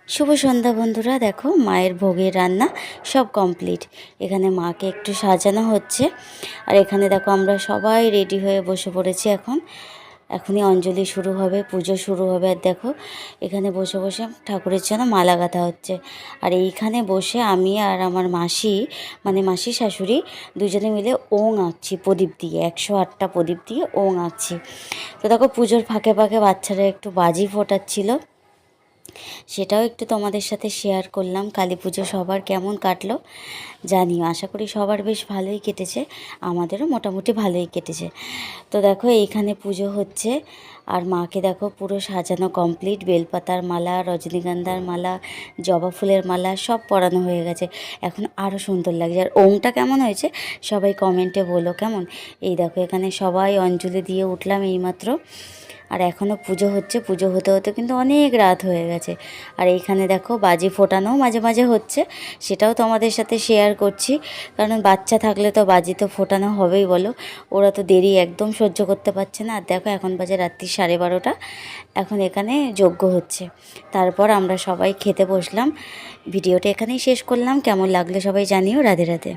শুভ সন্ধ্যা বন্ধুরা। দেখো মায়ের ভোগের রান্না সব কমপ্লিট। এখানে মাকে একটু সাজানো হচ্ছে। আর এখানে দেখো আমরা সবাই রেডি হয়ে বসে পড়েছি। এখনই অঞ্জলি শুরু হবে, পুজো শুরু হবে। আর দেখো এখানে বসে বসে ঠাকুরের জন্য মালা গাঁথা হচ্ছে। আর এইখানে বসে আমি আর আমার মাসি, মানে মাসি শাশুড়ি, দুজনে মিলে ওং আঁকছি প্রদীপ দিয়ে, 108টা প্রদীপ দিয়ে ওং আঁকছি। তো দেখো পুজোর ফাঁকে ফাঁকে বাচ্চারা একটু বাজি ফোটাচ্ছিল, সেটাও একটু তোমাদের সাথে শেয়ার করলাম। কালী পুজো সবার কেমন কাটলো জানিও। আশা করি সবার বেশ ভালোই কেটেছে, আমাদেরও মোটামুটি ভালোই কেটেছে। তো দেখো এইখানে পুজো হচ্ছে আর মাকে দেখো পুরো সাজানো কমপ্লিট। বেলপাতার মালা, রজনীগন্ধার মালা, জবা ফুলের মালা সব পরানো হয়ে গেছে। এখন আরও সুন্দর লাগছে। আর ওমটা কেমন হয়েছে সবাই কমেন্টে বলো কেমন। এই দেখো এখানে সবাই অঞ্জলি দিয়ে উঠলাম এইমাত্র। আর এখনও পুজো হচ্ছে, পুজো হতে হতে কিন্তু অনেক রাত হয়ে গেছে। আর এইখানে দেখো বাজি ফোটানোও মাঝে মাঝে হচ্ছে, সেটাও তোমাদের সাথে শেয়ার করছি। কারণ বাচ্চা থাকলে তো বাজি তো ফোটানো হবেই বলো। ওরা তো দেরি একদম সহ্য করতে পারছে না। আর দেখো এখন বাজে রাত্রি 12:30। এখন এখানে যজ্ঞ হচ্ছে। তারপর আমরা সবাই খেতে বসলাম। ভিডিওটা এখানেই শেষ করলাম। কেমন লাগলো সবাই জানিও। রাধে রাধে।